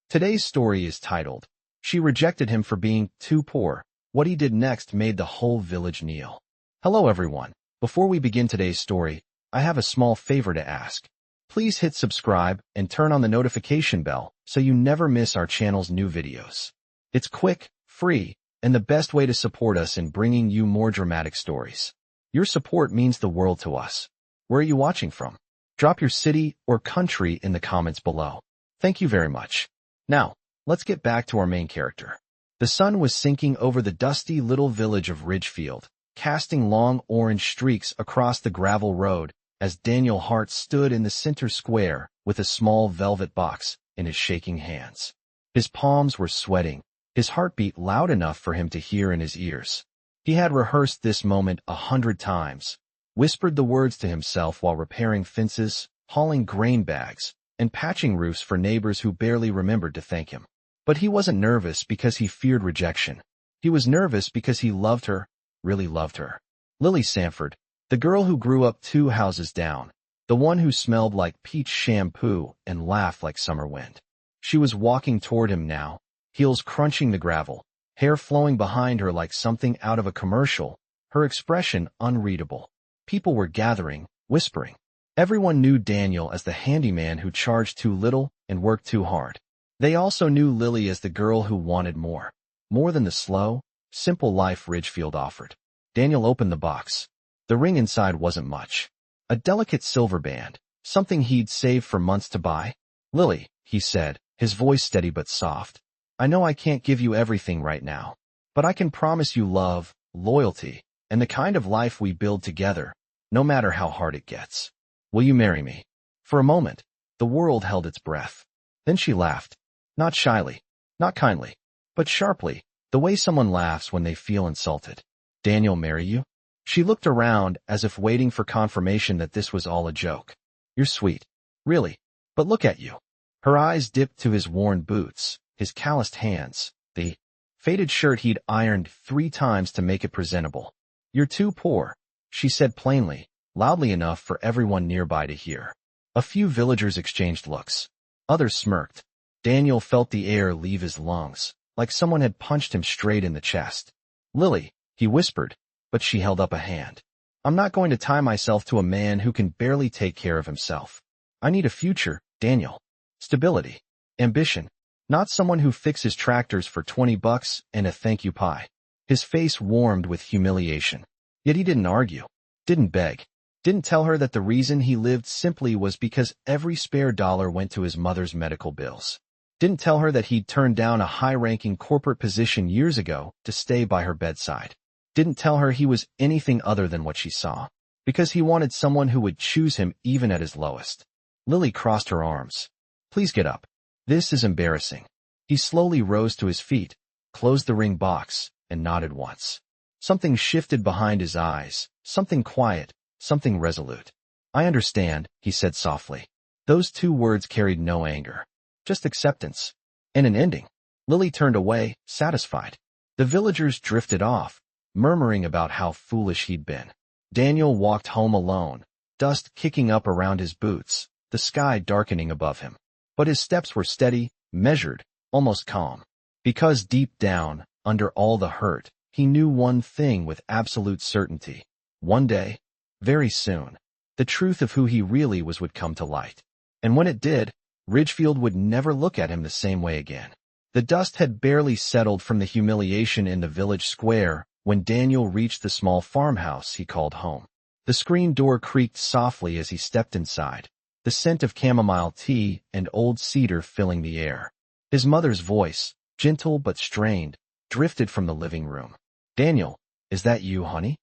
Today's story is titled, She Rejected Him for Being Too Poor. What he did next made the whole village kneel. Hello everyone. Before we begin today's story, I have a small favor to ask. Please hit subscribe and turn on the notification bell so you never miss our channel's new videos. It's quick, free, and the best way to support us in bringing you more dramatic stories. Your support means the world to us. Where are you watching from? Drop your city or country in the comments below. Thank you very much. Now, let's get back to our main character. The sun was sinking over the dusty little village of Ridgefield, casting long orange streaks across the gravel road as Daniel Hart stood in the center square with a small velvet box in his shaking hands. His palms were sweating, his heartbeat loud enough for him to hear in his ears. He had rehearsed this moment 100 times, whispered the words to himself while repairing fences, hauling grain bags, and patching roofs for neighbors who barely remembered to thank him. But he wasn't nervous because he feared rejection. He was nervous because he loved her, really loved her. Lily Sanford, the girl who grew up 2 houses down, the one who smelled like peach shampoo and laughed like summer wind. She was walking toward him now, heels crunching the gravel, hair flowing behind her like something out of a commercial, her expression unreadable. People were gathering, whispering. Everyone knew Daniel as the handyman who charged too little and worked too hard. They also knew Lily as the girl who wanted more than the slow, simple life Ridgefield offered. Daniel opened the box. The ring inside wasn't much. A delicate silver band, something he'd saved for months to buy. Lily, he said, his voice steady but soft. I know I can't give you everything right now, but I can promise you love, loyalty, and the kind of life we build together, no matter how hard it gets. Will you marry me? For a moment, the world held its breath. Then she laughed. Not shyly, not kindly, but sharply, the way someone laughs when they feel insulted. Daniel, marry you? She looked around as if waiting for confirmation that this was all a joke. You're sweet. Really. But look at you. Her eyes dipped to his worn boots, his calloused hands, the faded shirt he'd ironed 3 times to make it presentable. You're too poor, she said plainly, loudly enough for everyone nearby to hear. A few villagers exchanged looks. Others smirked. Daniel felt the air leave his lungs, like someone had punched him straight in the chest. Lily, he whispered, but she held up a hand. I'm not going to tie myself to a man who can barely take care of himself. I need a future, Daniel. Stability. Ambition. Not someone who fixes tractors for $20 and a thank you pie. His face warmed with humiliation. Yet he didn't argue, didn't beg, didn't tell her that the reason he lived simply was because every spare dollar went to his mother's medical bills. Didn't tell her that he'd turned down a high-ranking corporate position years ago to stay by her bedside. Didn't tell her he was anything other than what she saw, because he wanted someone who would choose him even at his lowest. Lily crossed her arms. Please get up. This is embarrassing. He slowly rose to his feet, closed the ring box, and nodded once. Something shifted behind his eyes, something quiet, something resolute. I understand, he said softly. Those 2 words carried no anger. Just acceptance. And an ending. Lily turned away, satisfied. The villagers drifted off, murmuring about how foolish he'd been. Daniel walked home alone, dust kicking up around his boots, the sky darkening above him. But his steps were steady, measured, almost calm. Because deep down, under all the hurt, he knew one thing with absolute certainty. One day, very soon, the truth of who he really was would come to light. And when it did, Ridgefield would never look at him the same way again. The dust had barely settled from the humiliation in the village square when Daniel reached the small farmhouse he called home. The screen door creaked softly as he stepped inside, the scent of chamomile tea and old cedar filling the air. His mother's voice, gentle but strained, drifted from the living room. Daniel, is that you, honey?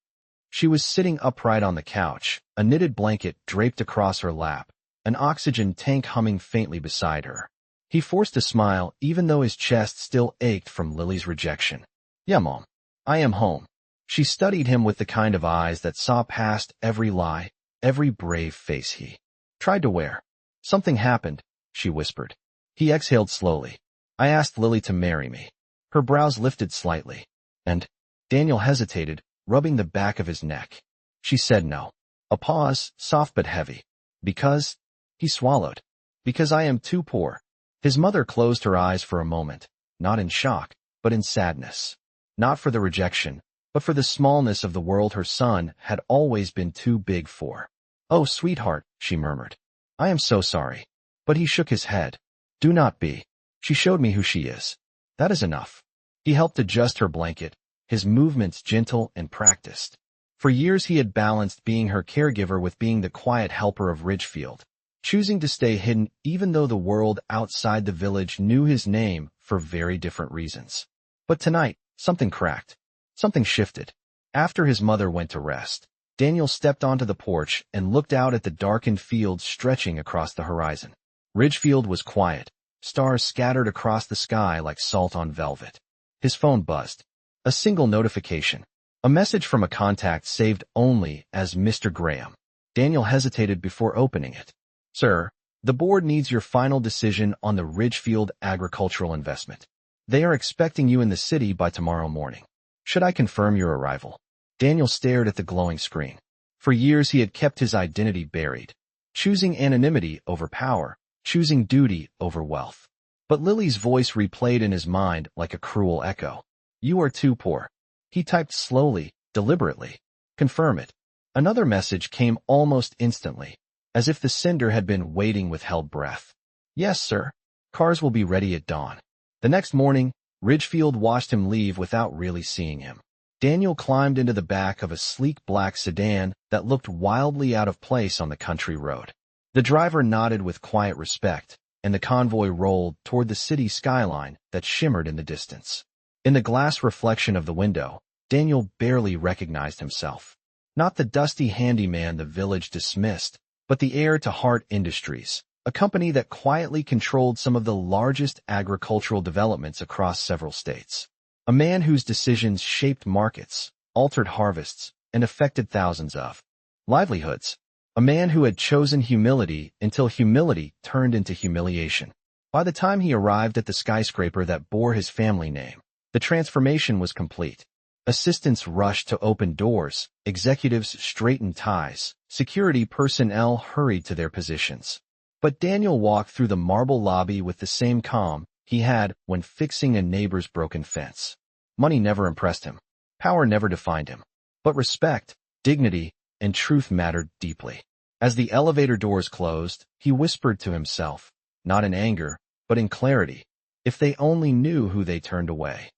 She was sitting upright on the couch, a knitted blanket draped across her lap, an oxygen tank humming faintly beside her. He forced a smile even though his chest still ached from Lily's rejection. Yeah, Mom. I am home. She studied him with the kind of eyes that saw past every lie, every brave face he tried to wear. Something happened, she whispered. He exhaled slowly. I asked Lily to marry me. Her brows lifted slightly. And Daniel hesitated, rubbing the back of his neck. She said no. A pause, soft but heavy. Because, he swallowed. Because I am too poor. His mother closed her eyes for a moment, not in shock, but in sadness. Not for the rejection, but for the smallness of the world her son had always been too big for. "Oh, sweetheart," she murmured. "I am so sorry." But he shook his head. "Do not be. She showed me who she is. That is enough." He helped adjust her blanket, his movements gentle and practiced. For years he had balanced being her caregiver with being the quiet helper of Ridgefield, choosing to stay hidden even though the world outside the village knew his name for very different reasons. But tonight, something cracked. Something shifted. After his mother went to rest, Daniel stepped onto the porch and looked out at the darkened fields stretching across the horizon. Ridgefield was quiet, stars scattered across the sky like salt on velvet. His phone buzzed. A single notification. A message from a contact saved only as Mr. Graham. Daniel hesitated before opening it. "Sir, the board needs your final decision on the Ridgefield agricultural investment. They are expecting you in the city by tomorrow morning. Should I confirm your arrival?" Daniel stared at the glowing screen. For years he had kept his identity buried, choosing anonymity over power, choosing duty over wealth. But Lily's voice replayed in his mind like a cruel echo. "You are too poor." He typed slowly, deliberately. "Confirm it." Another message came almost instantly, as if the sender had been waiting with held breath. "Yes, sir. Cars will be ready at dawn." The next morning, Ridgefield watched him leave without really seeing him. Daniel climbed into the back of a sleek black sedan that looked wildly out of place on the country road. The driver nodded with quiet respect, and the convoy rolled toward the city skyline that shimmered in the distance. In the glass reflection of the window, Daniel barely recognized himself. Not the dusty handyman the village dismissed, but the heir to Hart Industries, a company that quietly controlled some of the largest agricultural developments across several states. A man whose decisions shaped markets, altered harvests, and affected thousands of livelihoods. A man who had chosen humility until humility turned into humiliation. By the time he arrived at the skyscraper that bore his family name, the transformation was complete. Assistants rushed to open doors, executives straightened ties, security personnel hurried to their positions. But Daniel walked through the marble lobby with the same calm he had when fixing a neighbor's broken fence. Money never impressed him. Power never defined him. But respect, dignity, and truth mattered deeply. As the elevator doors closed, he whispered to himself, not in anger, but in clarity, if they only knew who they turned away.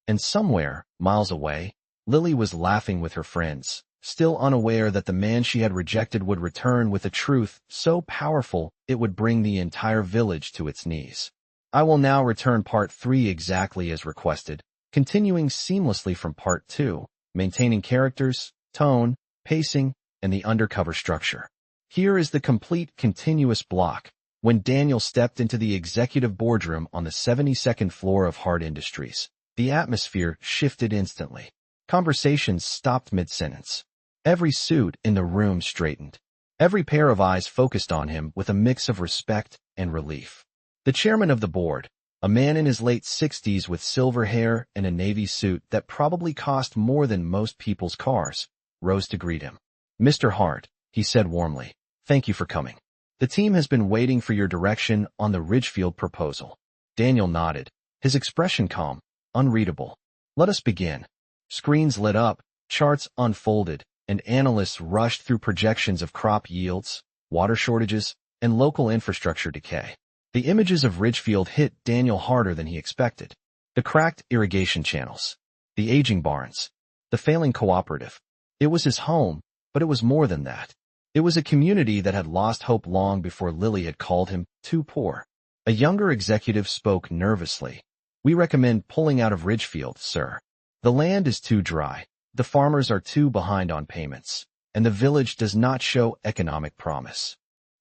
And somewhere, miles away, Lily was laughing with her friends, still unaware that the man she had rejected would return with a truth so powerful it would bring the entire village to its knees. I will now return part 3 exactly as requested, continuing seamlessly from part 2, maintaining characters, tone, pacing, and the undercover structure. Here is the complete continuous block, when Daniel stepped into the executive boardroom on the 72nd floor of Hart Industries. The atmosphere shifted instantly. Conversations stopped mid-sentence. Every suit in the room straightened. Every pair of eyes focused on him with a mix of respect and relief. The chairman of the board, a man in his late 60s with silver hair and a navy suit that probably cost more than most people's cars, rose to greet him. "Mr. Hart," he said warmly, "thank you for coming. The team has been waiting for your direction on the Ridgefield proposal." Daniel nodded, his expression calm, unreadable. "Let us begin." Screens lit up, charts unfolded, and analysts rushed through projections of crop yields, water shortages, and local infrastructure decay. The images of Ridgefield hit Daniel harder than he expected. The cracked irrigation channels, the aging barns, the failing cooperative. It was his home, but it was more than that. It was a community that had lost hope long before Lily had called him too poor. A younger executive spoke nervously. "We recommend pulling out of Ridgefield, sir. The land is too dry, the farmers are too behind on payments, and the village does not show economic promise."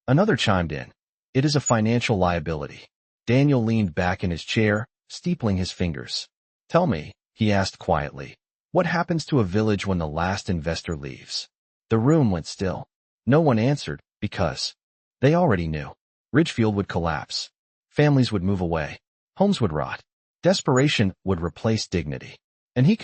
Another chimed in. "It is a financial liability." Daniel leaned back in his chair, steepling his fingers. "Tell me," he asked quietly, "what happens to a village when the last investor leaves?" The room went still. No one answered, because they already knew. Ridgefield would collapse. Families would move away. Homes would rot. Desperation would replace dignity. And he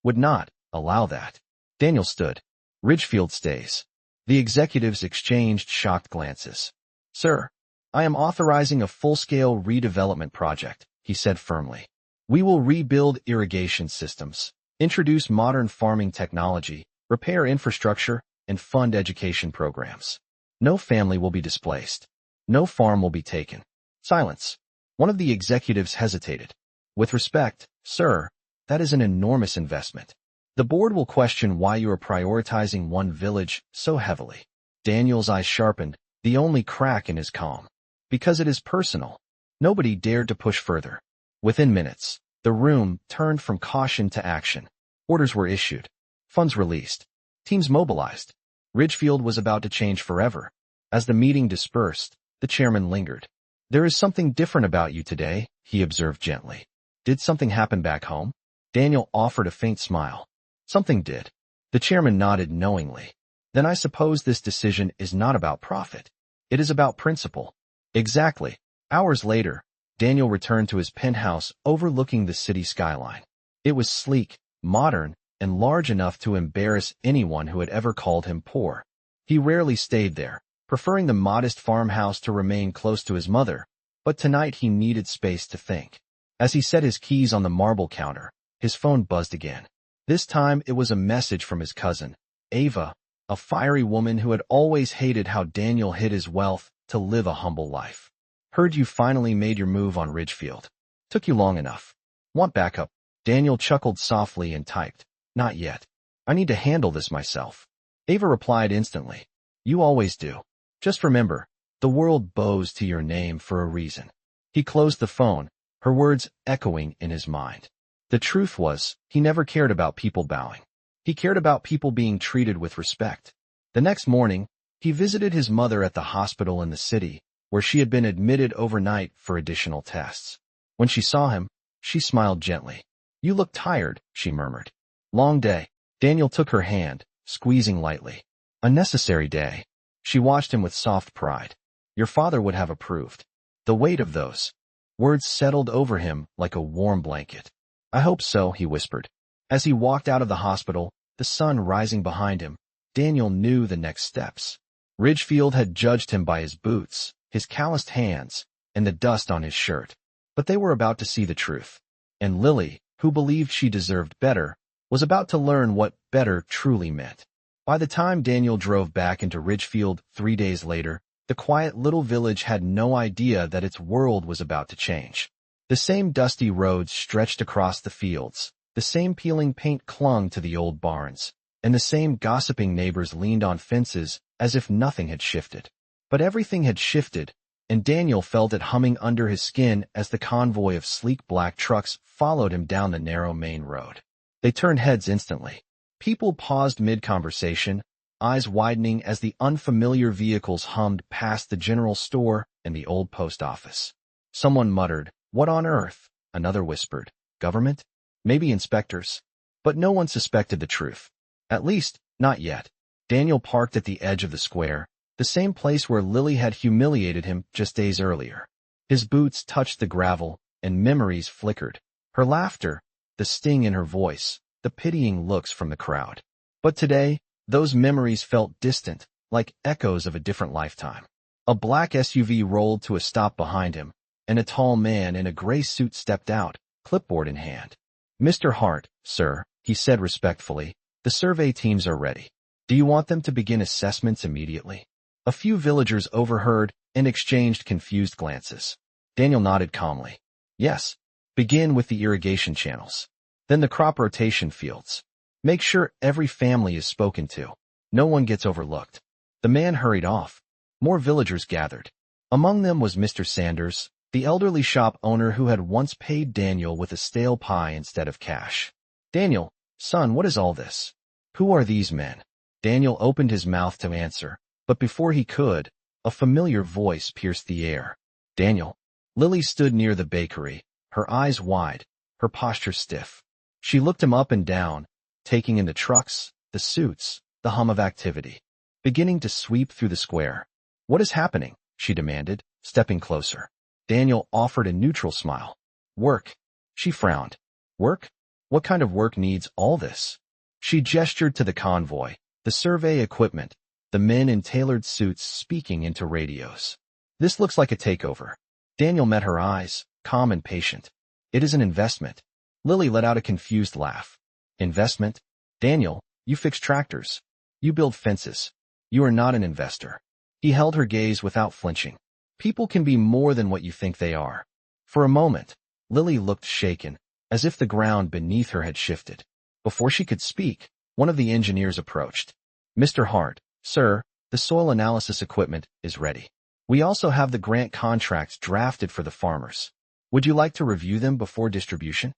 would not, allow that. Daniel stood. "Ridgefield stays." The executives exchanged shocked glances. "Sir." I am authorizing a full-scale redevelopment project, he said firmly. We will rebuild irrigation systems, introduce modern farming technology, repair infrastructure, and fund education programs. No family will be displaced. No farm will be taken. Silence. One of the executives hesitated. With respect, sir, that is an enormous investment. The board will question why you are prioritizing one village so heavily. Daniel's eyes sharpened, the only crack in his calm. Because it is personal. Nobody dared to push further. Within minutes, the room turned from caution to action. Orders were issued. Funds released. Teams mobilized. Ridgefield was about to change forever. As the meeting dispersed, the chairman lingered. There is something different about you today, he observed gently. Did something happen back home? Daniel offered a faint smile. Something did. The chairman nodded knowingly. Then I suppose this decision is not about profit. It is about principle. Exactly. Hours later, Daniel returned to his penthouse overlooking the city skyline. It was sleek, modern, and large enough to embarrass anyone who had ever called him poor. He rarely stayed there, preferring the modest farmhouse to remain close to his mother, but tonight he needed space to think. As he set his keys on the marble counter, his phone buzzed again. This time it was a message from his cousin, Ava, a fiery woman who had always hated how Daniel hid his wealth to live a humble life. Heard you finally made your move on Ridgefield. Took you long enough. Want backup? Daniel chuckled softly and typed, Not yet. I need to handle this myself. Ava replied instantly, You always do. Just remember, the world bows to your name for a reason. He closed the phone, her words echoing in his mind. The truth was, he never cared about people bowing. He cared about people being treated with respect. The next morning, he visited his mother at the hospital in the city, where she had been admitted overnight for additional tests. When she saw him, she smiled gently. You look tired, she murmured. Long day. Daniel took her hand, squeezing lightly. A necessary day. She watched him with soft pride. Your father would have approved. The weight of those words settled over him like a warm blanket. I hope so, he whispered. As he walked out of the hospital, the sun rising behind him, Daniel knew the next steps. Ridgefield had judged him by his boots, his calloused hands, and the dust on his shirt. But they were about to see the truth. And Lily, who believed she deserved better, was about to learn what better truly meant. By the time Daniel drove back into Ridgefield 3 days later, the quiet little village had no idea that its world was about to change. The same dusty roads stretched across the fields, the same peeling paint clung to the old barns, and the same gossiping neighbors leaned on fences as if nothing had shifted. But everything had shifted, and Daniel felt it humming under his skin as the convoy of sleek black trucks followed him down the narrow main road. They turned heads instantly. People paused mid-conversation, eyes widening as the unfamiliar vehicles hummed past the general store and the old post office. Someone muttered, What on earth? Another whispered, Government? Maybe inspectors. But no one suspected the truth. At least, not yet. Daniel parked at the edge of the square, the same place where Lily had humiliated him just days earlier. His boots touched the gravel, and memories flickered. Her laughter, the sting in her voice, the pitying looks from the crowd. But today, those memories felt distant, like echoes of a different lifetime. A black SUV rolled to a stop behind him, and a tall man in a gray suit stepped out, clipboard in hand. Mr. Hart, sir, he said respectfully, the survey teams are ready. Do you want them to begin assessments immediately? A few villagers overheard and exchanged confused glances. Daniel nodded calmly. Yes. Begin with the irrigation channels. Then the crop rotation fields. Make sure every family is spoken to. No one gets overlooked. The man hurried off. More villagers gathered. Among them was Mr. Sanders, the elderly shop owner who had once paid Daniel with a stale pie instead of cash. Daniel, son, what is all this? Who are these men? Daniel opened his mouth to answer, but before he could, a familiar voice pierced the air. Daniel. Lily stood near the bakery, her eyes wide, her posture stiff. She looked him up and down, taking in the trucks, the suits, the hum of activity. Beginning to sweep through the square. What is happening? She demanded, stepping closer. Daniel offered a neutral smile. Work. She frowned. Work? What kind of work needs all this? She gestured to the convoy, the survey equipment, the men in tailored suits speaking into radios. This looks like a takeover. Daniel met her eyes, calm and patient. It is an investment. Lily let out a confused laugh. Investment? Daniel, you fix tractors. You build fences. You are not an investor. He held her gaze without flinching. People can be more than what you think they are. For a moment, Lily looked shaken, as if the ground beneath her had shifted. Before she could speak, one of the engineers approached. Mr. Hart, sir, the soil analysis equipment is ready. We also have the grant contracts drafted for the farmers. Would you like to review them before distribution?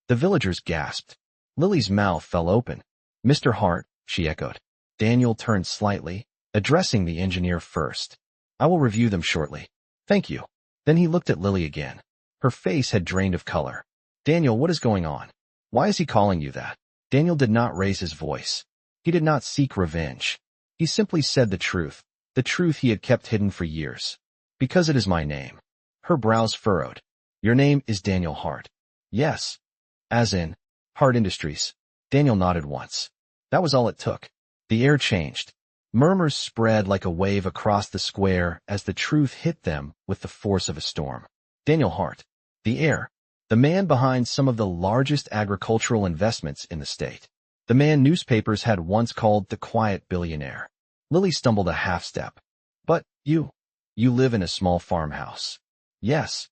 The villagers gasped. Lily's mouth fell open. Mr. Hart, she echoed. Daniel turned slightly, addressing the engineer first. I will review them shortly. Thank you. Then he looked at Lily again. Her face had drained of color. Daniel, what is going on? Why is he calling you that? Daniel did not raise his voice. He did not seek revenge. He simply said the truth he had kept hidden for years. Because it is my name. Her brows furrowed. Your name is Daniel Hart. Yes. As in, Hart Industries. Daniel nodded once. That was all it took. The air changed. Murmurs spread like a wave across the square as the truth hit them with the force of a storm. Daniel Hart. The heir. The man behind some of the largest agricultural investments in the state. The man newspapers had once called the quiet billionaire. Lily stumbled a half-step. But you live in a small farmhouse. Yes.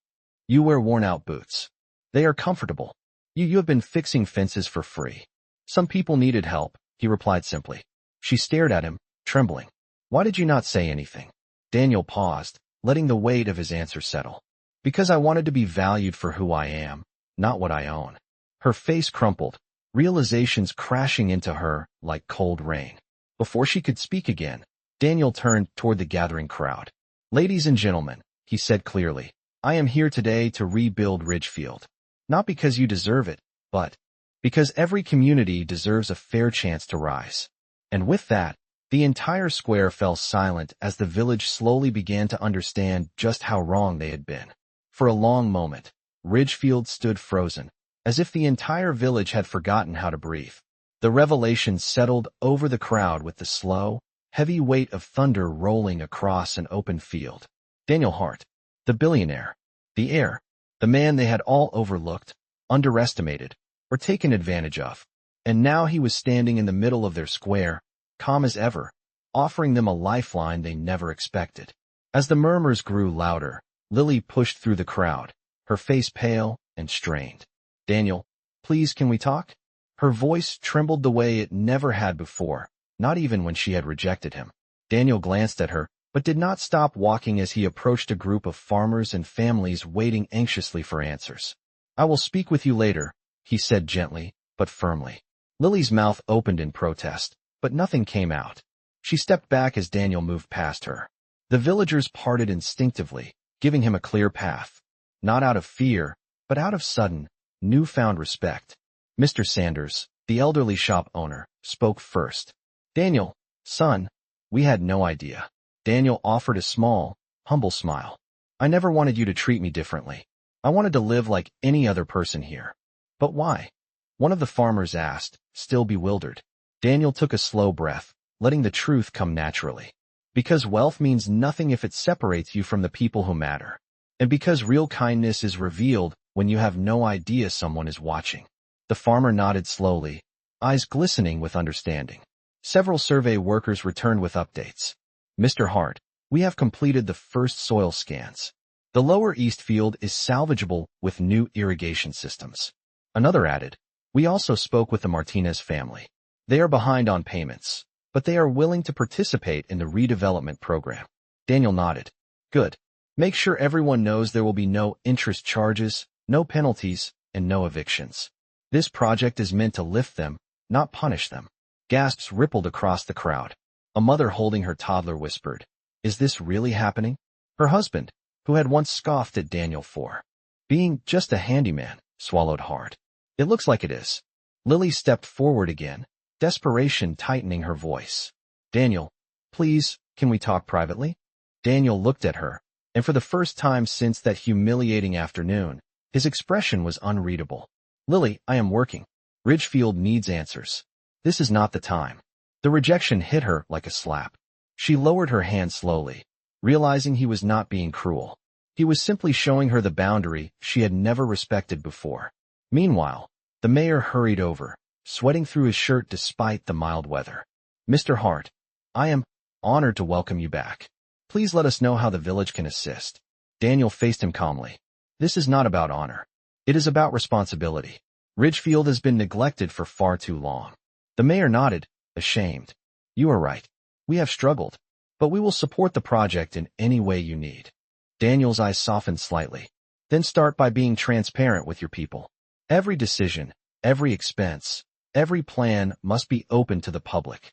You wear worn-out boots. They are comfortable. You have been fixing fences for free. Some people needed help, he replied simply. She stared at him, trembling. Why did you not say anything? Daniel paused, letting the weight of his answer settle. Because I wanted to be valued for who I am, not what I own. Her face crumpled, realizations crashing into her like cold rain. Before she could speak again, Daniel turned toward the gathering crowd. Ladies and gentlemen, he said clearly, I am here today to rebuild Ridgefield. Not because you deserve it, but because every community deserves a fair chance to rise. And with that, the entire square fell silent as the village slowly began to understand just how wrong they had been. For a long moment, Ridgefield stood frozen, as if the entire village had forgotten how to breathe. The revelation settled over the crowd with the slow, heavy weight of thunder rolling across an open field. Daniel Hart, the billionaire, the heir, the man they had all overlooked, underestimated, or taken advantage of. And now he was standing in the middle of their square, calm as ever, offering them a lifeline they never expected. As the murmurs grew louder, Lily pushed through the crowd, her face pale and strained. Daniel, please can we talk? Her voice trembled the way it never had before, not even when she had rejected him. Daniel glanced at her, but did not stop walking as he approached a group of farmers and families waiting anxiously for answers. I will speak with you later, he said gently, but firmly. Lily's mouth opened in protest, but nothing came out. She stepped back as Daniel moved past her. The villagers parted instinctively, giving him a clear path. Not out of fear, but out of sudden, newfound respect. Mr. Sanders, the elderly shop owner, spoke first. Daniel, son, we had no idea. Daniel offered a small, humble smile. I never wanted you to treat me differently. I wanted to live like any other person here. But why? One of the farmers asked, still bewildered. Daniel took a slow breath, letting the truth come naturally. Because wealth means nothing if it separates you from the people who matter. And because real kindness is revealed when you have no idea someone is watching. The farmer nodded slowly, eyes glistening with understanding. Several survey workers returned with updates. Mr. Hart, we have completed the first soil scans. The lower east field is salvageable with new irrigation systems. Another added, we also spoke with the Martinez family. They are behind on payments, but they are willing to participate in the redevelopment program. Daniel nodded. Good. Make sure everyone knows there will be no interest charges, no penalties, and no evictions. This project is meant to lift them, not punish them. Gasps rippled across the crowd. A mother holding her toddler whispered, is this really happening? Her husband, who had once scoffed at Daniel for being just a handyman, swallowed hard. It looks like it is. Lily stepped forward again, desperation tightening her voice. Daniel, please, can we talk privately? Daniel looked at her, and for the first time since that humiliating afternoon, his expression was unreadable. Lily, I am working. Ridgefield needs answers. This is not the time. The rejection hit her like a slap. She lowered her hand slowly. realizing he was not being cruel. He was simply showing her the boundary she had never respected before. Meanwhile, the mayor hurried over, sweating through his shirt despite the mild weather. "Mr. Hart, I am honored to welcome you back. Please let us know how the village can assist." Daniel faced him calmly. "This is not about honor. It is about responsibility. Ridgefield has been neglected for far too long." The mayor nodded, ashamed. "You are right. We have struggled, but we will support the project in any way you need." Daniel's eyes softened slightly. "Then start by being transparent with your people. Every decision, every expense, every plan must be open to the public."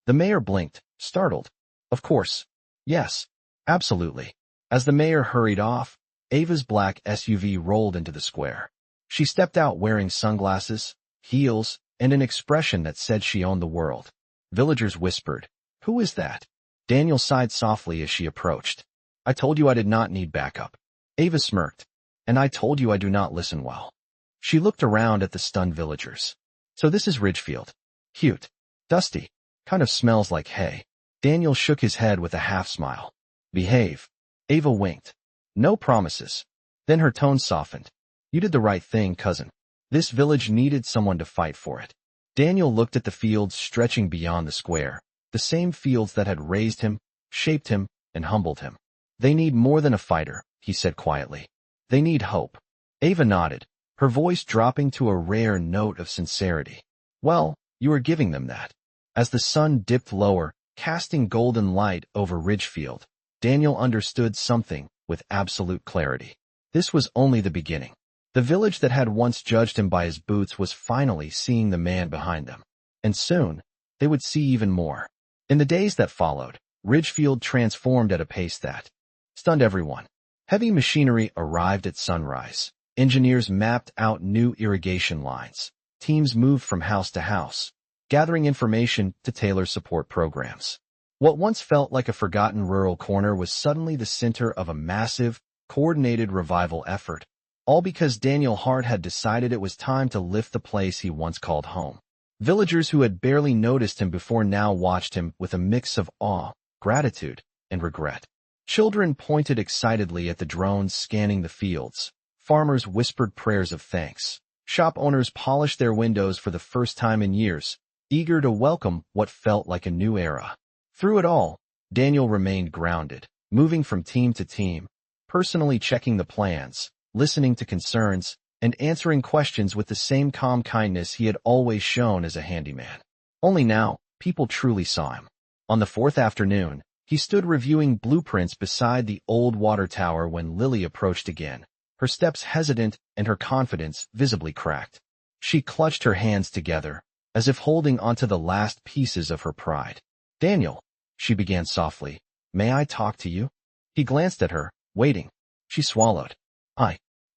The mayor blinked, startled. "Of course. Yes, absolutely." As the mayor hurried off, Ava's black SUV rolled into the square. She stepped out wearing sunglasses, heels, and an expression that said she owned the world. Villagers whispered, "Who is that?" Daniel sighed softly as she approached. "I told you I did not need backup." Ava smirked. "And I told you I do not listen well." She looked around at the stunned villagers. "So this is Ridgefield. Cute. Dusty. Kind of smells like hay." Daniel shook his head with a half-smile. "Behave." Ava winked. "No promises." Then her tone softened. "You did the right thing, cousin. This village needed someone to fight for it." Daniel looked at the fields stretching beyond the square, the same fields that had raised him, shaped him, and humbled him. "They need more than a fighter," he said quietly. "They need hope." Ava nodded, her voice dropping to a rare note of sincerity. "Well, you are giving them that." As the sun dipped lower, casting golden light over Ridgefield, Daniel understood something with absolute clarity. This was only the beginning. The village that had once judged him by his boots was finally seeing the man behind them. And soon, they would see even more. In the days that followed, Ridgefield transformed at a pace that stunned everyone. Heavy machinery arrived at sunrise. Engineers mapped out new irrigation lines. Teams moved from house to house, gathering information to tailor support programs. What once felt like a forgotten rural corner was suddenly the center of a massive, coordinated revival effort, all because Daniel Hart had decided it was time to lift the place he once called home. Villagers who had barely noticed him before now watched him with a mix of awe, gratitude, and regret. Children pointed excitedly at the drones scanning the fields. Farmers whispered prayers of thanks. Shop owners polished their windows for the first time in years, eager to welcome what felt like a new era. Through it all, Daniel remained grounded, moving from team to team, personally checking the plans, listening to concerns, and answering questions with the same calm kindness he had always shown as a handyman. Only now, people truly saw him. On the fourth afternoon, he stood reviewing blueprints beside the old water tower when Lily approached again, her steps hesitant and her confidence visibly cracked. She clutched her hands together, as if holding onto the last pieces of her pride. "Daniel," she began softly, "may I talk to you?" He glanced at her, waiting. She swallowed.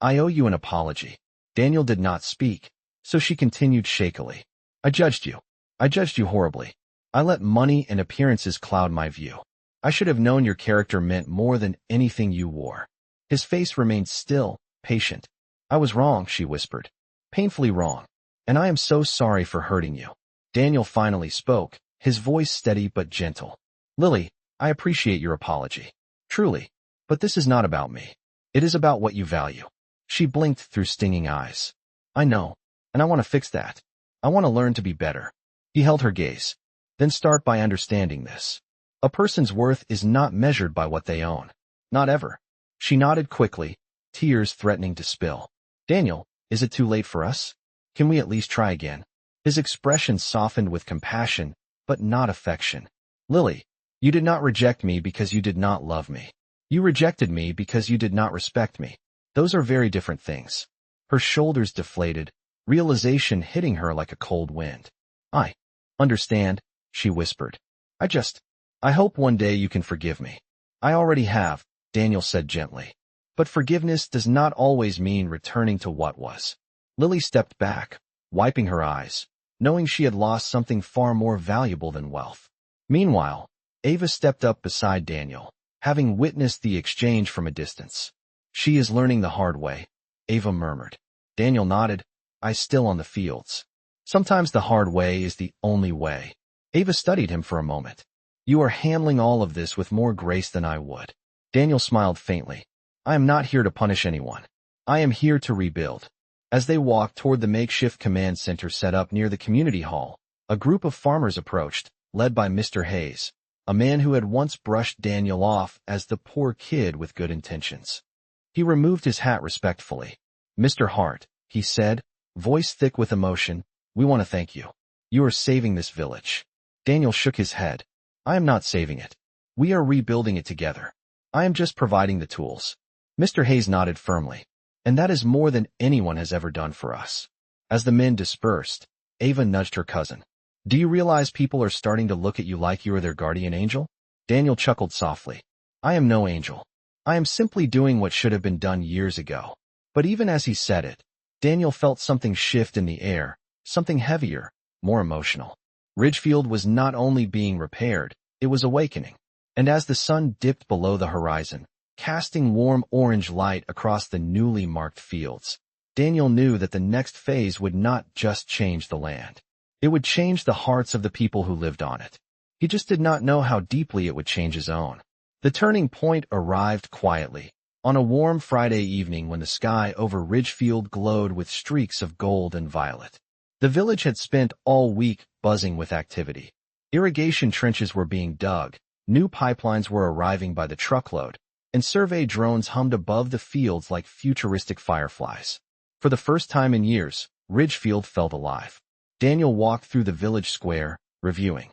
I owe you an apology." Daniel did not speak, so she continued shakily. I judged you. I judged you horribly. I let money and appearances cloud my view. I should have known your character meant more than anything you wore." His face remained still, patient. "I was wrong," she whispered. "Painfully wrong. And I am so sorry for hurting you." Daniel finally spoke, his voice steady but gentle. "Lily, I appreciate your apology. Truly. But this is not about me. It is about what you value." She blinked through stinging eyes. "I know, and I want to fix that. I want to learn to be better." He held her gaze. "Then start by understanding this. A person's worth is not measured by what they own. Not ever." She nodded quickly, tears threatening to spill. "Daniel, is it too late for us? Can we at least try again?" His expression softened with compassion, but not affection. "Lily, you did not reject me because you did not love me. You rejected me because you did not respect me. Those are very different things." Her shoulders deflated, realization hitting her like a cold wind. "I understand," she whispered. I hope one day you can forgive me." "I already have," Daniel said gently. "But forgiveness does not always mean returning to what was." Lily stepped back, wiping her eyes, knowing she had lost something far more valuable than wealth. Meanwhile, Ava stepped up beside Daniel, having witnessed the exchange from a distance. "She is learning the hard way," Ava murmured. Daniel nodded. "Eyes still on the fields. Sometimes the hard way is the only way." Ava studied him for a moment. You are handling all of this with more grace than I would. Daniel smiled faintly. I am not here to punish anyone. I am here to rebuild. As they walked toward the makeshift command center set up near the community hall, a group of farmers approached, led by Mr. Hayes, a man who had once brushed Daniel off as the poor kid with good intentions. He removed his hat respectfully. Mr. Hart, he said, voice thick with emotion, we want to thank you. You are saving this village. Daniel shook his head. I am not saving it. We are rebuilding it together. I am just providing the tools. Mr. Hayes nodded firmly. And that is more than anyone has ever done for us. As the men dispersed, Ava nudged her cousin. Do you realize people are starting to look at you like you are their guardian angel? Daniel chuckled softly. I am no angel. I am simply doing what should have been done years ago. But even as he said it, Daniel felt something shift in the air, something heavier, more emotional. Ridgefield was not only being repaired, it was awakening. And as the sun dipped below the horizon, casting warm orange light across the newly marked fields, Daniel knew that the next phase would not just change the land. It would change the hearts of the people who lived on it. He just did not know how deeply it would change his own. The turning point arrived quietly, on a warm Friday evening when the sky over Ridgefield glowed with streaks of gold and violet. The village had spent all week buzzing with activity. Irrigation trenches were being dug, new pipelines were arriving by the truckload, and survey drones hummed above the fields like futuristic fireflies. For the first time in years, Ridgefield felt alive. Daniel walked through the village square, reviewing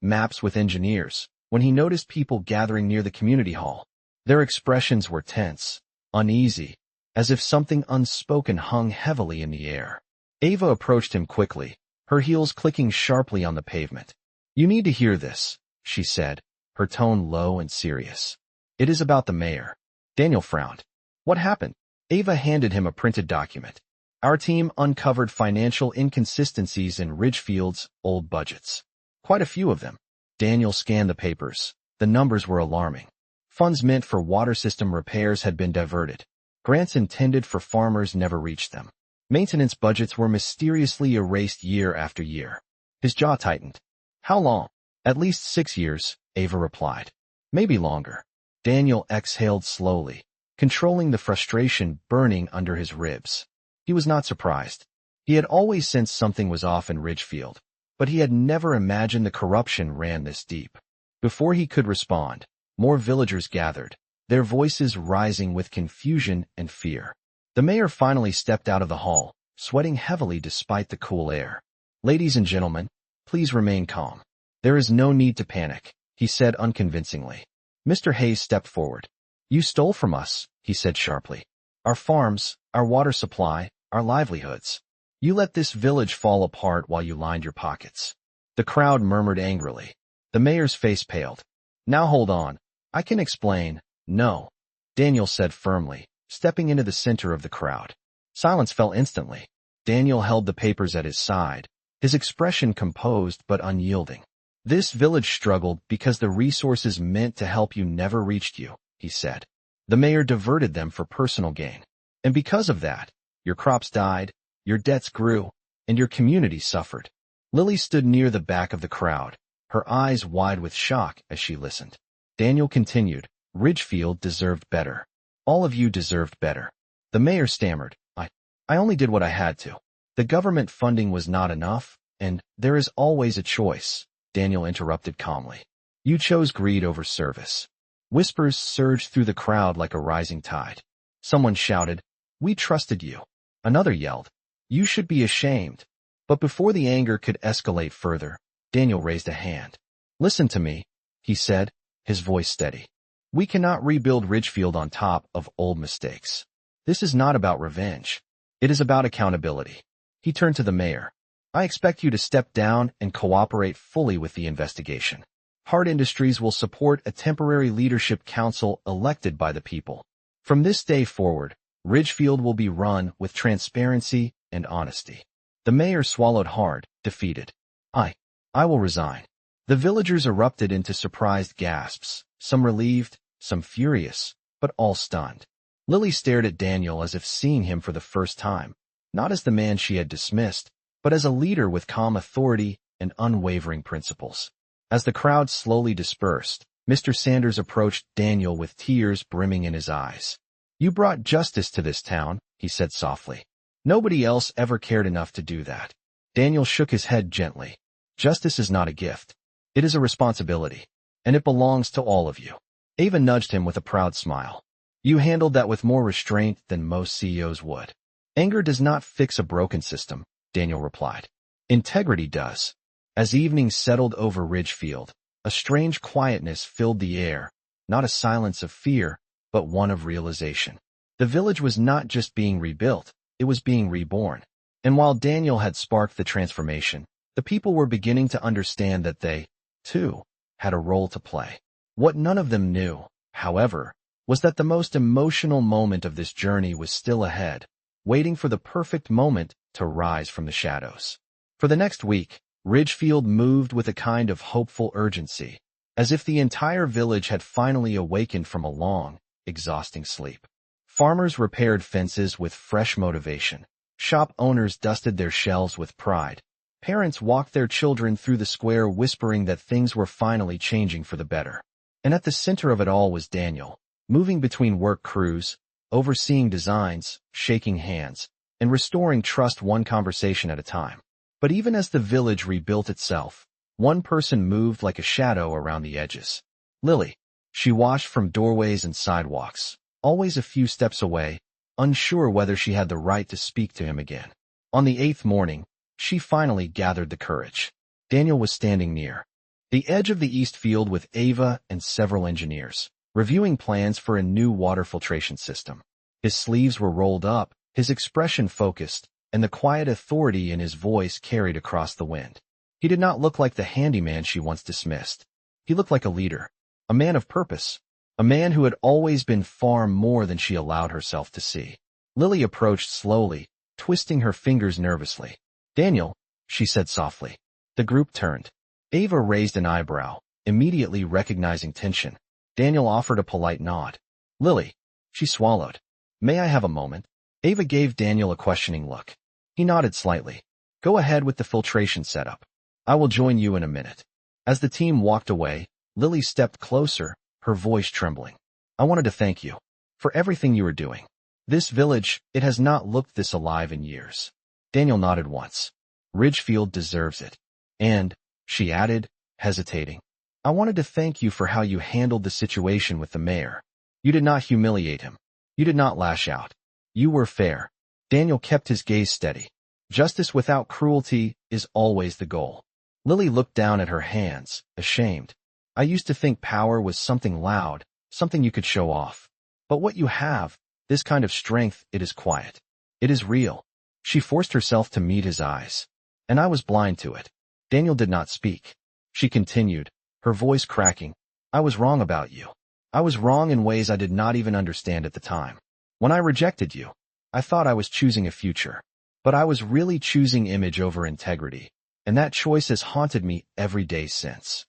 maps with engineers, when he noticed people gathering near the community hall. Their expressions were tense, uneasy, as if something unspoken hung heavily in the air. Ava approached him quickly, her heels clicking sharply on the pavement. You need to hear this, she said, her tone low and serious. It is about the mayor. Daniel frowned. What happened? Ava handed him a printed document. Our team uncovered financial inconsistencies in Ridgefield's old budgets. Quite a few of them. Daniel scanned the papers. The numbers were alarming. Funds meant for water system repairs had been diverted. Grants intended for farmers never reached them. Maintenance budgets were mysteriously erased year after year. His jaw tightened. How long? At least 6 years, Ava replied. Maybe longer. Daniel exhaled slowly, controlling the frustration burning under his ribs. He was not surprised. He had always sensed something was off in Ridgefield, but he had never imagined the corruption ran this deep. Before he could respond, more villagers gathered, their voices rising with confusion and fear. The mayor finally stepped out of the hall, sweating heavily despite the cool air. Ladies and gentlemen, please remain calm. There is no need to panic, he said unconvincingly. Mr. Hayes stepped forward. You stole from us, he said sharply. Our farms, our water supply, our livelihoods. You let this village fall apart while you lined your pockets. The crowd murmured angrily. The mayor's face paled. Now hold on. I can explain. No, Daniel said firmly, stepping into the center of the crowd. Silence fell instantly. Daniel held the papers at his side, his expression composed but unyielding. This village struggled because the resources meant to help you never reached you, he said. The mayor diverted them for personal gain. And because of that, your crops died, your debts grew, and your community suffered. Lily stood near the back of the crowd, her eyes wide with shock as she listened. Daniel continued, Ridgefield deserved better. All of you deserved better. The mayor stammered, I only did what I had to. The government funding was not enough, and there is always a choice, Daniel interrupted calmly. You chose greed over service. Whispers surged through the crowd like a rising tide. Someone shouted, we trusted you. Another yelled, you should be ashamed. But before the anger could escalate further, Daniel raised a hand. Listen to me, he said, his voice steady. We cannot rebuild Ridgefield on top of old mistakes. This is not about revenge. It is about accountability. He turned to the mayor. I expect you to step down and cooperate fully with the investigation. Hart Industries will support a temporary leadership council elected by the people. From this day forward, Ridgefield will be run with transparency and honesty. The mayor swallowed hard, defeated. I will resign. The villagers erupted into surprised gasps, some relieved, some furious, but all stunned. Lily stared at Daniel as if seeing him for the first time, not as the man she had dismissed, but as a leader with calm authority and unwavering principles. As the crowd slowly dispersed, Mr. Sanders approached Daniel with tears brimming in his eyes. "You brought justice to this town," he said softly. "Nobody else ever cared enough to do that." Daniel shook his head gently. "Justice is not a gift. It is a responsibility, and it belongs to all of you." Ava nudged him with a proud smile. "You handled that with more restraint than most CEOs would." "Anger does not fix a broken system," Daniel replied. "Integrity does." As evening settled over Ridgefield, a strange quietness filled the air, not a silence of fear, but one of realization. The village was not just being rebuilt, it was being reborn. And while Daniel had sparked the transformation, the people were beginning to understand that they, too, had a role to play. What none of them knew, however, was that the most emotional moment of this journey was still ahead, waiting for the perfect moment to rise from the shadows. For the next week, Ridgefield moved with a kind of hopeful urgency, as if the entire village had finally awakened from a long, exhausting sleep. Farmers repaired fences with fresh motivation. Shop owners dusted their shelves with pride. Parents walked their children through the square whispering that things were finally changing for the better. And at the center of it all was Daniel, moving between work crews, overseeing designs, shaking hands, and restoring trust one conversation at a time. But even as the village rebuilt itself, one person moved like a shadow around the edges. Lily. She watched from doorways and sidewalks, always a few steps away, unsure whether she had the right to speak to him again. On the 8th morning, she finally gathered the courage. Daniel was standing near the edge of the east field with Ava and several engineers, reviewing plans for a new water filtration system. His sleeves were rolled up, his expression focused, and the quiet authority in his voice carried across the wind. He did not look like the handyman she once dismissed. He looked like a leader, a man of purpose, a man who had always been far more than she allowed herself to see. Lily approached slowly, twisting her fingers nervously. "Daniel," she said softly. The group turned. Ava raised an eyebrow, immediately recognizing tension. Daniel offered a polite nod. "Lily." She swallowed. "May I have a moment?" Ava gave Daniel a questioning look. He nodded slightly. "Go ahead with the filtration setup. I will join you in a minute." As the team walked away, Lily stepped closer, her voice trembling. "I wanted to thank you for everything you are doing. This village, it has not looked this alive in years." Daniel nodded once. "Ridgefield deserves it." And, she added, hesitating, "I wanted to thank you for how you handled the situation with the mayor. You did not humiliate him. You did not lash out. You were fair." Daniel kept his gaze steady. Justice without cruelty is always the goal. Lily looked down at her hands, ashamed. "I used to think power was something loud, something you could show off. But what you have, this kind of strength, it is quiet. It is real." She forced herself to meet his eyes. "And I was blind to it." Daniel did not speak. She continued, her voice cracking. "I was wrong about you. I was wrong in ways I did not even understand at the time. When I rejected you, I thought I was choosing a future. But I was really choosing image over integrity, and that choice has haunted me every day since."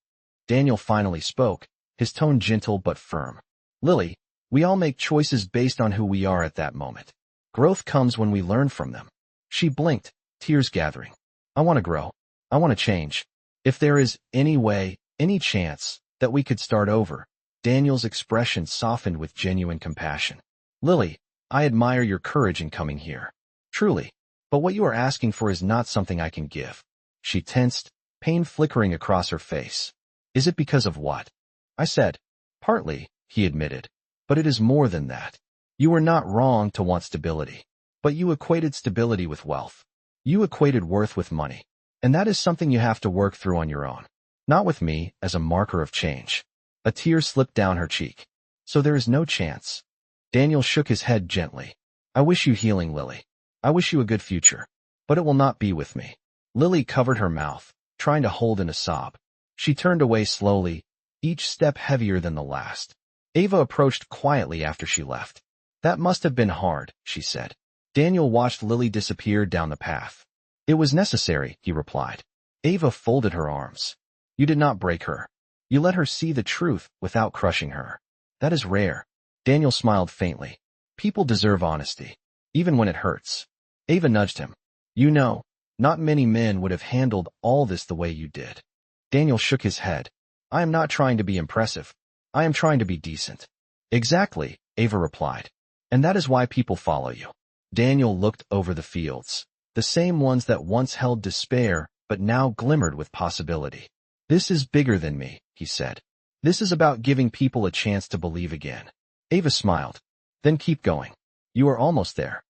Daniel finally spoke, his tone gentle but firm. "Lily, we all make choices based on who we are at that moment. Growth comes when we learn from them." She blinked, tears gathering. "I want to grow. I want to change. If there is any way, any chance, that we could start over." Daniel's expression softened with genuine compassion. "Lily, I admire your courage in coming here. Truly. But what you are asking for is not something I can give." She tensed, pain flickering across her face. "Is it because of what?" I said. "Partly," he admitted. "But it is more than that. You were not wrong to want stability. But you equated stability with wealth. You equated worth with money. And that is something you have to work through on your own. Not with me as a marker of change." A tear slipped down her cheek. "So there is no chance." Daniel shook his head gently. "I wish you healing, Lily. I wish you a good future. But it will not be with me." Lily covered her mouth, trying to hold in a sob. She turned away slowly, each step heavier than the last. Ava approached quietly after she left. "That must have been hard," she said. Daniel watched Lily disappear down the path. "It was necessary," he replied. Ava folded her arms. "You did not break her. You let her see the truth without crushing her. That is rare." Daniel smiled faintly. "People deserve honesty, even when it hurts." Ava nudged him. "You know, not many men would have handled all this the way you did." Daniel shook his head. I am not trying to be impressive. I am trying to be decent. Exactly, Ava replied. And that is why people follow you. Daniel looked over the fields, the same ones that once held despair but now glimmered with possibility. This is bigger than me, he said. This is about giving people a chance to believe again. Ava smiled. Then keep going. You are almost there.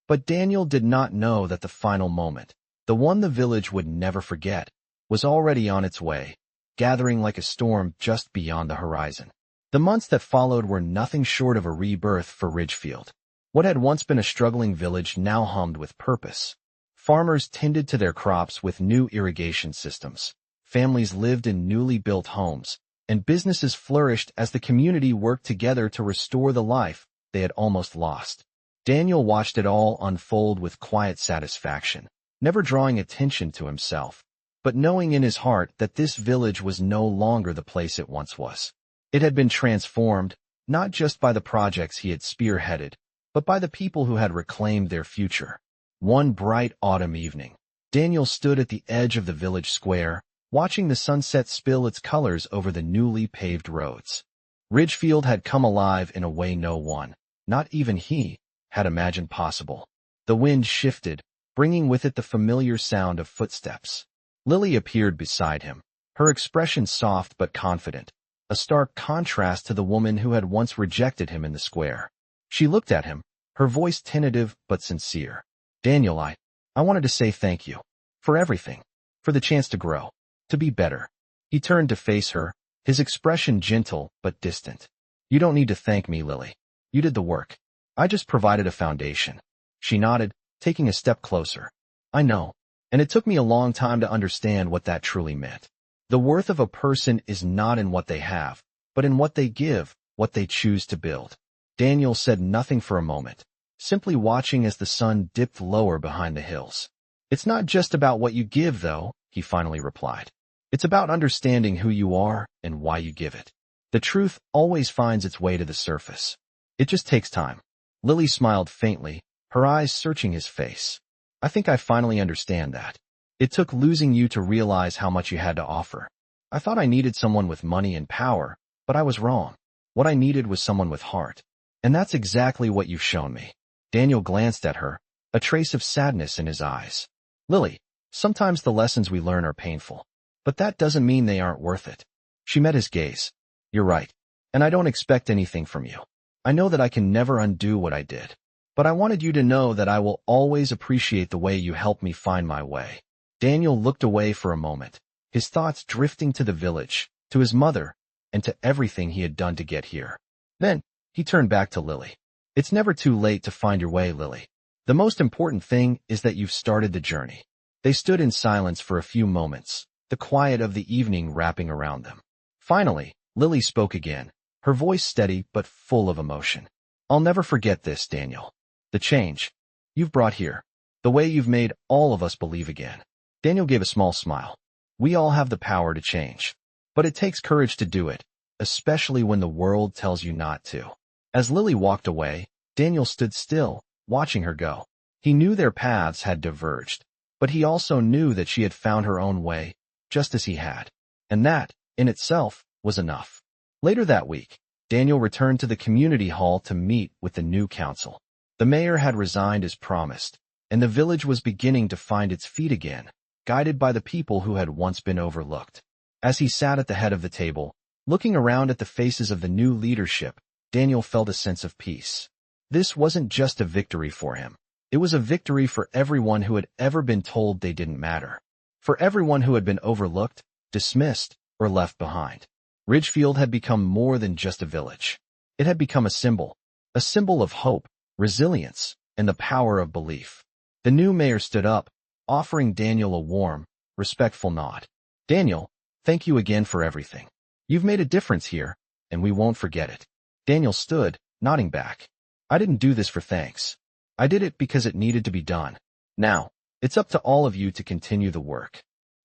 But Daniel did not know that the final moment, the one the village would never forget, was already on its way, gathering like a storm just beyond the horizon. The months that followed were nothing short of a rebirth for Ridgefield. What had once been a struggling village now hummed with purpose. Farmers tended to their crops with new irrigation systems. Families lived in newly built homes, and businesses flourished as the community worked together to restore the life they had almost lost. Daniel watched it all unfold with quiet satisfaction, never drawing attention to himself, but knowing in his heart that this village was no longer the place it once was. It had been transformed, not just by the projects he had spearheaded, but by the people who had reclaimed their future. One bright autumn evening, Daniel stood at the edge of the village square, watching the sunset spill its colors over the newly paved roads. Ridgefield had come alive in a way no one, not even he, had imagined possible. The wind shifted, bringing with it the familiar sound of footsteps. Lily appeared beside him, her expression soft but confident, a stark contrast to the woman who had once rejected him in the square. She looked at him, her voice tentative but sincere. Daniel, I wanted to say thank you. For everything. For the chance to grow. To be better. He turned to face her, his expression gentle but distant. You don't need to thank me, Lily. You did the work. I just provided a foundation. She nodded, taking a step closer. I know. And it took me a long time to understand what that truly meant. The worth of a person is not in what they have, but in what they give, what they choose to build. Daniel said nothing for a moment, simply watching as the sun dipped lower behind the hills. It's not just about what you give, though, he finally replied. It's about understanding who you are and why you give it. The truth always finds its way to the surface. It just takes time. Lily smiled faintly, her eyes searching his face. I think I finally understand that. It took losing you to realize how much you had to offer. I thought I needed someone with money and power, but I was wrong. What I needed was someone with heart. And that's exactly what you've shown me. Daniel glanced at her, a trace of sadness in his eyes. Lily, sometimes the lessons we learn are painful, but that doesn't mean they aren't worth it. She met his gaze. You're right, and I don't expect anything from you. I know that I can never undo what I did, but I wanted you to know that I will always appreciate the way you helped me find my way. Daniel looked away for a moment, his thoughts drifting to the village, to his mother, and to everything he had done to get here. Then, he turned back to Lily. It's never too late to find your way, Lily. The most important thing is that you've started the journey. They stood in silence for a few moments, the quiet of the evening wrapping around them. Finally, Lily spoke again, her voice steady but full of emotion. I'll never forget this, Daniel. The change you've brought here. The way you've made all of us believe again. Daniel gave a small smile. We all have the power to change. But it takes courage to do it, especially when the world tells you not to. As Lily walked away, Daniel stood still, watching her go. He knew their paths had diverged, but he also knew that she had found her own way, just as he had. And that, in itself, was enough. Later that week, Daniel returned to the community hall to meet with the new council. The mayor had resigned as promised, and the village was beginning to find its feet again, guided by the people who had once been overlooked. As he sat at the head of the table, looking around at the faces of the new leadership, Daniel felt a sense of peace. This wasn't just a victory for him. It was a victory for everyone who had ever been told they didn't matter. For everyone who had been overlooked, dismissed, or left behind. Ridgefield had become more than just a village. It had become a symbol of hope, resilience, and the power of belief. The new mayor stood up, offering Daniel a warm, respectful nod. Daniel, thank you again for everything. You've made a difference here, and we won't forget it. Daniel stood, nodding back. I didn't do this for thanks. I did it because it needed to be done. Now, it's up to all of you to continue the work.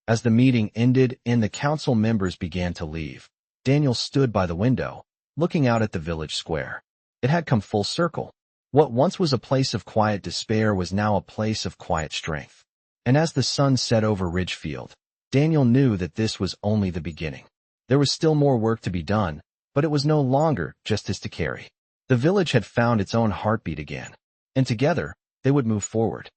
As the meeting ended and the council members began to leave, Daniel stood by the window, looking out at the village square. It had come full circle. What once was a place of quiet despair was now a place of quiet strength. And as the sun set over Ridgefield, Daniel knew that this was only the beginning. There was still more work to be done, but it was no longer just his to carry. The village had found its own heartbeat again, and together, they would move forward.